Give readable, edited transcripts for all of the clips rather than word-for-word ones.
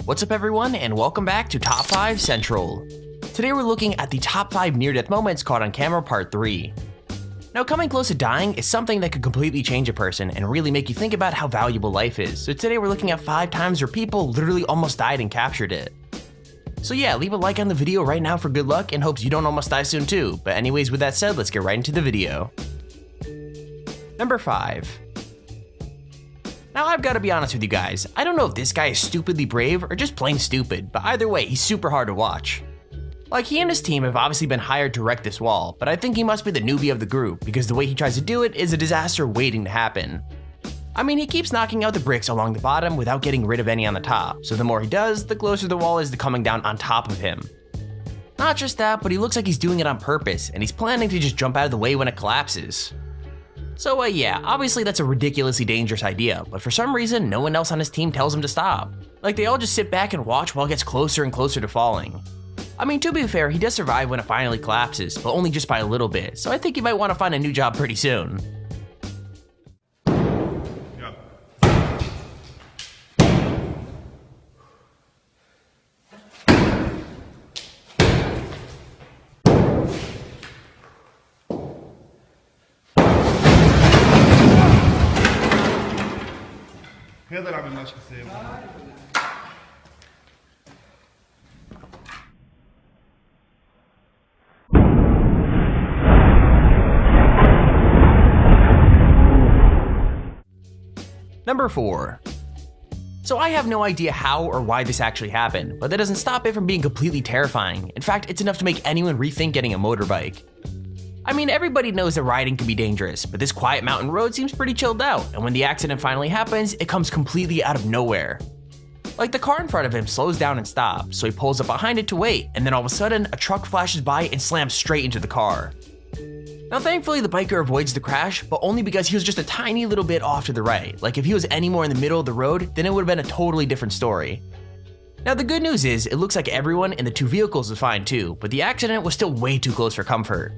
What's up everyone, and welcome back to Top 5 Central. Today we're looking at the top 5 near-death moments caught on camera part 3. Now, coming close to dying is something that could completely change a person and really make you think about how valuable life is. So today we're looking at 5 times where people literally almost died and captured it. So yeah, leave a like on the video right now for good luck and hopes you don't almost die soon too. But anyways, with that said, let's get right into the video. Number 5. Now I've got to be honest with you guys, I don't know if this guy is stupidly brave or just plain stupid, but either way, he's super hard to watch. Like, he and his team have obviously been hired to wreck this wall, but I think he must be the newbie of the group because the way he tries to do it is a disaster waiting to happen. I mean, he keeps knocking out the bricks along the bottom without getting rid of any on the top, so the more he does, the closer the wall is to coming down on top of him. Not just that, but he looks like he's doing it on purpose, and he's planning to just jump out of the way when it collapses. So yeah, obviously that's a ridiculously dangerous idea, but for some reason, no one else on his team tells him to stop. Like, they all just sit back and watch while it gets closer and closer to falling. I mean, to be fair, he does survive when it finally collapses, but only just by a little bit, so I think he might want to find a new job pretty soon. هذا عمل ماشي سيف. Number 4. So I have no idea how or why this actually happened, but that doesn't stop it from being completely terrifying. In fact, it's enough to make anyone rethink getting a motorbike. I mean, everybody knows that riding can be dangerous, but this quiet mountain road seems pretty chilled out, and when the accident finally happens, it comes completely out of nowhere. Like, the car in front of him slows down and stops, so he pulls up behind it to wait, and then all of a sudden, a truck flashes by and slams straight into the car. Now thankfully the biker avoids the crash, but only because he was just a tiny little bit off to the right. Like, if he was any more in the middle of the road, then it would have been a totally different story. Now the good news is, it looks like everyone in the 2 vehicles was fine too, but the accident was still way too close for comfort.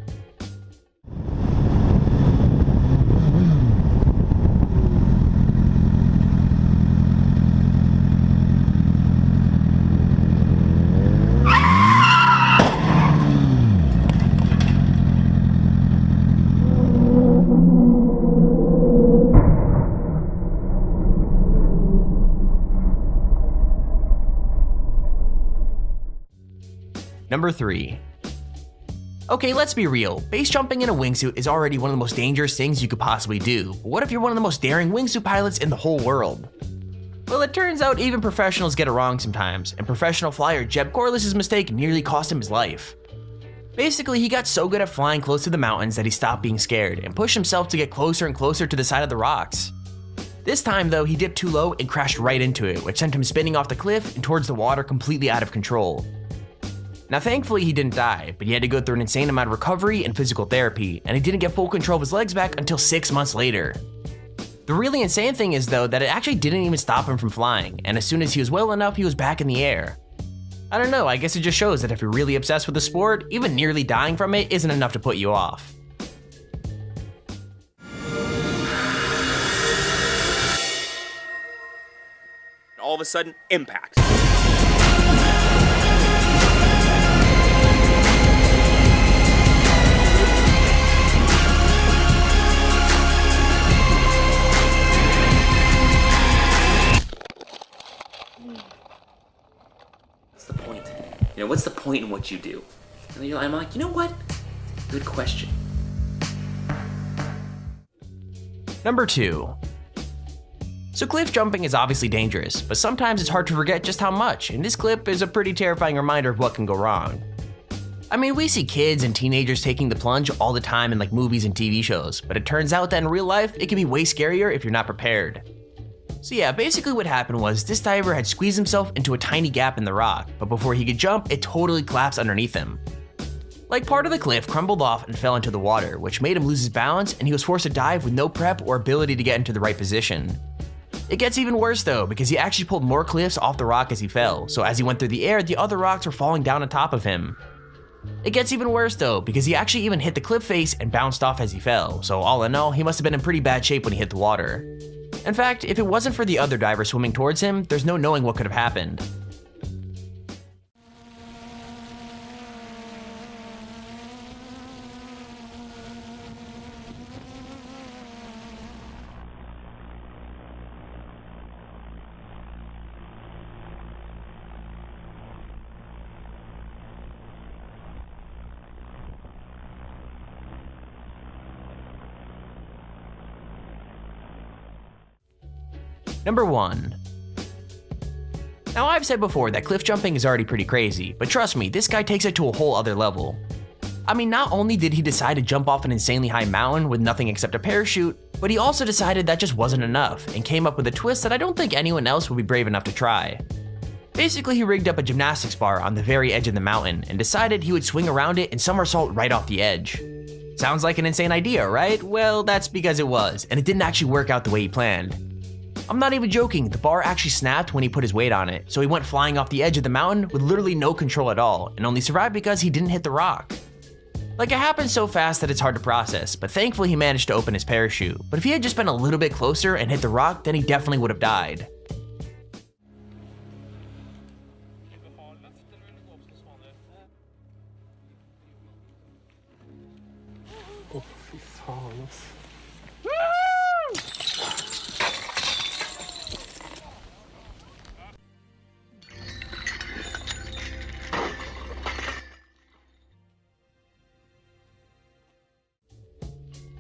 Number 3. Okay, let's be real, base jumping in a wingsuit is already one of the most dangerous things you could possibly do, but what if you're one of the most daring wingsuit pilots in the whole world? Well, it turns out even professionals get it wrong sometimes, and professional flyer Jeb Corliss's mistake nearly cost him his life. Basically, he got so good at flying close to the mountains that he stopped being scared and pushed himself to get closer and closer to the side of the rocks. This time though, he dipped too low and crashed right into it, which sent him spinning off the cliff and towards the water completely out of control. Now thankfully he didn't die, but he had to go through an insane amount of recovery and physical therapy, and he didn't get full control of his legs back until 6 months later. The really insane thing is though that it actually didn't even stop him from flying, and as soon as he was well enough, he was back in the air. I don't know, I guess it just shows that if you're really obsessed with the sport, even nearly dying from it isn't enough to put you off. All of a sudden, impact. What's the point? You know, what's the point in what you do? And I'm like, you know what? Good question. Number 2. So cliff jumping is obviously dangerous, but sometimes it's hard to forget just how much, and this clip is a pretty terrifying reminder of what can go wrong. I mean, we see kids and teenagers taking the plunge all the time in like movies and TV shows, but it turns out that in real life, it can be way scarier if you're not prepared. So yeah, basically what happened was this diver had squeezed himself into a tiny gap in the rock, but before he could jump, it totally collapsed underneath him. Like, part of the cliff crumbled off and fell into the water, which made him lose his balance, and he was forced to dive with no prep or ability to get into the right position. It gets even worse though, because he actually pulled more cliffs off the rock as he fell, so as he went through the air, the other rocks were falling down on top of him. It gets even worse though, because he actually even hit the cliff face and bounced off as he fell, so all in all, he must have been in pretty bad shape when he hit the water. In fact, if it wasn't for the other diver swimming towards him, there's no knowing what could have happened. Number 1. Now I've said before that cliff jumping is already pretty crazy, but trust me, this guy takes it to a whole other level. I mean, not only did he decide to jump off an insanely high mountain with nothing except a parachute, but he also decided that just wasn't enough and came up with a twist that I don't think anyone else would be brave enough to try. Basically, he rigged up a gymnastics bar on the very edge of the mountain and decided he would swing around it and somersault right off the edge. Sounds like an insane idea, right? Well, that's because it was, and it didn't actually work out the way he planned. I'm not even joking, the bar actually snapped when he put his weight on it, so he went flying off the edge of the mountain with literally no control at all, and only survived because he didn't hit the rock. Like, it happened so fast that it's hard to process, but thankfully he managed to open his parachute. But if he had just been a little bit closer and hit the rock, then he definitely would have died.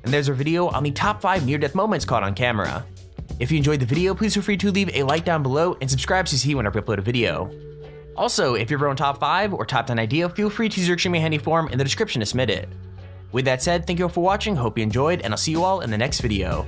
And there's our video on the top 5 near-death moments caught on camera. If you enjoyed the video, please feel free to leave a like down below and subscribe to see whenever I upload a video. Also, if you have your own top 5 or top 10 idea, feel free to use your extremely handy form in the description to submit it. With that said, thank you all for watching, hope you enjoyed, and I'll see you all in the next video.